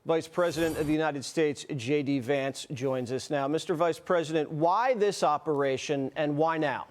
Vice President of the United States, JD Vance, joins us now. Mr. Vice President, why this operation and why now?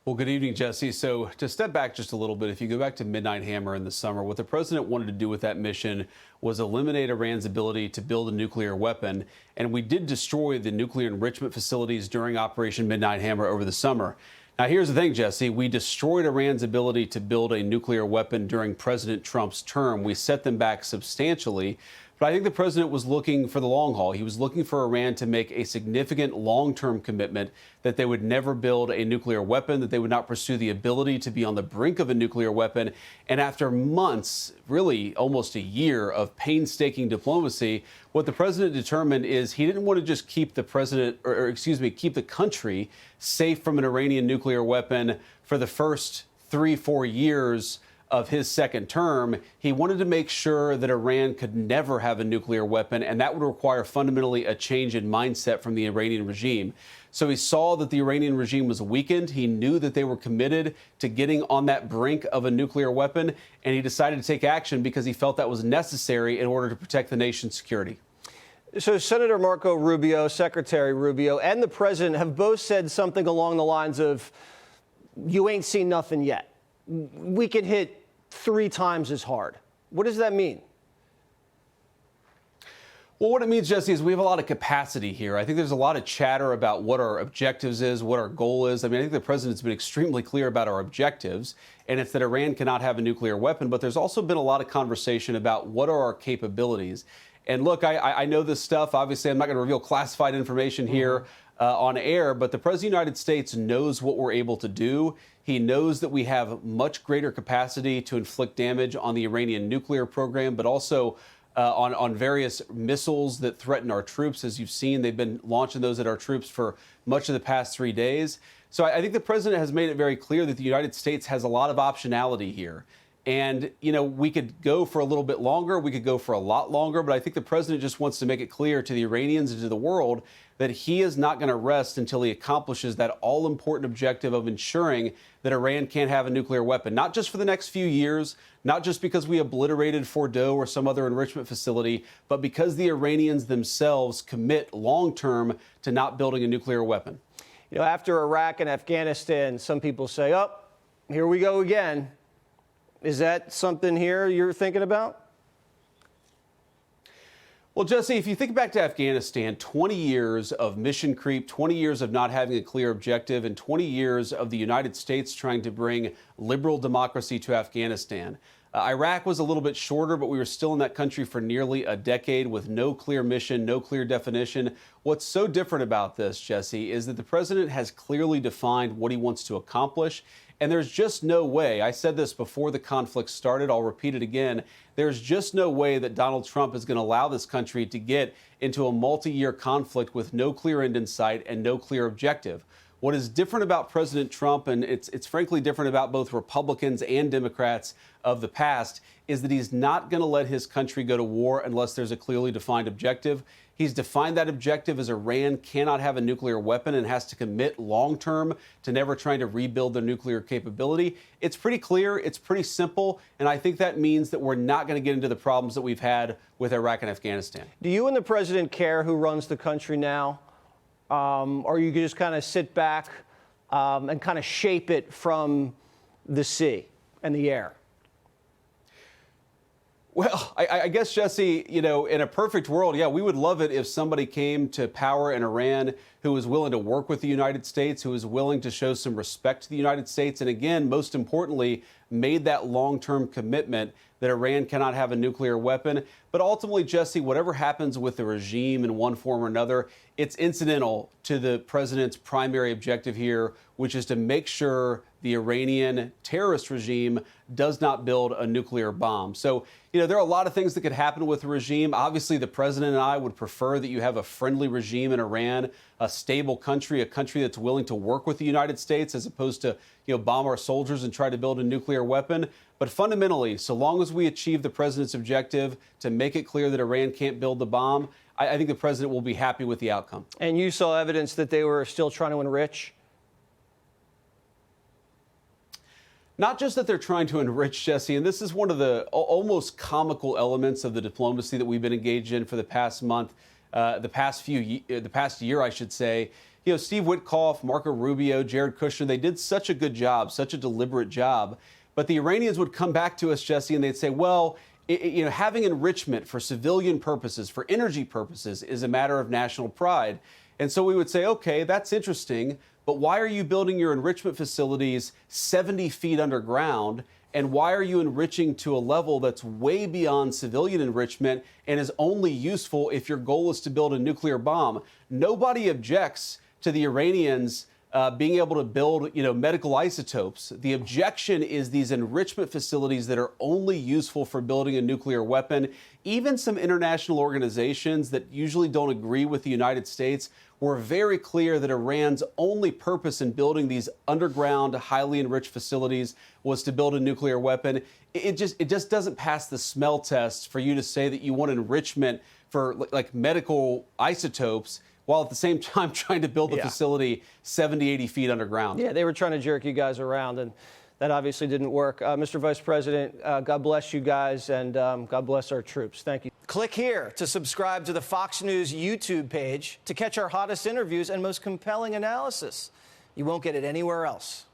Well, good evening, Jesse. So to step back just a little bit, if you go back to Midnight Hammer in the summer, what the president wanted to do with that mission was eliminate Iran's ability to build a nuclear weapon. And we did destroy the nuclear enrichment facilities during Operation Midnight Hammer over the summer. Now, here's the thing, Jesse. We destroyed Iran's ability to build a nuclear weapon during President Trump's term. We set them back substantially. But I think the president was looking for the long haul. He was looking for Iran to make a significant long-term commitment that they would never build a nuclear weapon, that they would not pursue the ability to be on the brink of a nuclear weapon. And after months, really almost a year of painstaking diplomacy, what the president determined is he didn't want to just keep the keep the country safe from an Iranian nuclear weapon for the first 3-4 years of his second term. He wanted to make sure that Iran could never have a nuclear weapon, and that would require fundamentally a change in mindset from the Iranian regime. So he saw that the Iranian regime was weakened. He knew that they were committed to getting on that brink of a nuclear weapon, and he decided to take action because he felt that was necessary in order to protect the nation's security. So Senator Marco Rubio, Secretary Rubio, and the president have both said something along the lines of, you ain't seen nothing yet. We can hit 3 times as hard. What does that mean? Well, what it means, Jesse, is we have a lot of capacity here. I think there's a lot of chatter about what our objectives is, what our goal is. I mean, I think the president's been extremely clear about our objectives, and it's that Iran cannot have a nuclear weapon. But there's also been a lot of conversation about what are our capabilities. And look, I know this stuff. Obviously, I'm not going to reveal classified information here on air, but the President of the United States knows what we're able to do. He knows that we have much greater capacity to inflict damage on the Iranian nuclear program, but also on various missiles that threaten our troops. As you've seen, they've been launching those at our troops for much of the past 3 days. So I think the president has made it very clear that the United States has a lot of optionality here. And, you know, we could go for a little bit longer. We could go for a lot longer. But I think the president just wants to make it clear to the Iranians and to the world that he is not going to rest until he accomplishes that all-important objective of ensuring that Iran can't have a nuclear weapon, not just for the next few years, not just because we obliterated Fordow or some other enrichment facility, but because the Iranians themselves commit long-term to not building a nuclear weapon. You know, after Iraq and Afghanistan, some people say, oh, here we go again. Is that something here you're thinking about? Well, Jesse, if you think back to Afghanistan, 20 years of mission creep, 20 years of not having a clear objective, and 20 years of the United States trying to bring liberal democracy to Afghanistan. Iraq was a little bit shorter, but we were still in that country for nearly a decade with no clear mission, no clear definition. What's so different about this, Jesse, is that the president has clearly defined what he wants to accomplish. And there's just no way, I said this before the conflict started, I'll repeat it again, there's just no way that Donald Trump is going to allow this country to get into a multi-year conflict with no clear end in sight and no clear objective. What is different about President Trump, and it's frankly different about both Republicans and Democrats of the past, is that he's not going to let his country go to war unless there's a clearly defined objective. He's defined that objective as Iran cannot have a nuclear weapon and has to commit long-term to never trying to rebuild their nuclear capability. It's pretty clear, it's pretty simple, and I think that means that we're not going to get into the problems that we've had with Iraq and Afghanistan. Do you and the president care who runs the country now? Or you just kind of sit back and kind of shape it from the sea and the air? Well, I guess, Jesse, you know, in a perfect world, yeah, we would love it if somebody came to power in Iran who was willing to work with the United States, who was willing to show some respect to the United States, and again, most importantly, made that long-term commitment that Iran cannot have a nuclear weapon. But ultimately, Jesse, whatever happens with the regime in one form or another, it's incidental to the president's primary objective here, which is to make sure the Iranian terrorist regime does not build a nuclear bomb. So, you know, there are a lot of things that could happen with the regime. Obviously, the president and I would prefer that you have a friendly regime in Iran, a stable country, a country that's willing to work with the United States as opposed to, you know, bomb our soldiers and try to build a nuclear weapon. But fundamentally, so long as we achieve the president's objective to make it clear that Iran can't build the bomb, I think the president will be happy with the outcome. And you saw evidence that they were still trying to enrich? Not just that they're trying to enrich, Jesse, and this is one of the almost comical elements of the diplomacy that we've been engaged in for the past month, the past year, I should say. You know, Steve Witkoff, Marco Rubio, Jared Kushner, they did such a good job, such a deliberate job. But the Iranians would come back to us, Jesse, and they'd say, well, you know, having enrichment for civilian purposes, for energy purposes, is a matter of national pride. And so we would say, okay, that's interesting, but why are you building your enrichment facilities 70 feet underground? And why are you enriching to a level that's way beyond civilian enrichment and is only useful if your goal is to build a nuclear bomb? Nobody objects to the Iranians being able to build, you know, medical isotopes. The objection is these enrichment facilities that are only useful for building a nuclear weapon. Even some international organizations that usually don't agree with the United States were very clear that Iran's only purpose in building these underground, highly enriched facilities was to build a nuclear weapon. It just doesn't pass the smell test for you to say that you want enrichment for like medical isotopes, while at the same time trying to build the facility 70, 80 feet underground. Yeah, they were trying to jerk you guys around, and that obviously didn't work. Mr. Vice President, God bless you guys, and God bless our troops. Thank you. Click here to subscribe to the Fox News YouTube page to catch our hottest interviews and most compelling analysis. You won't get it anywhere else.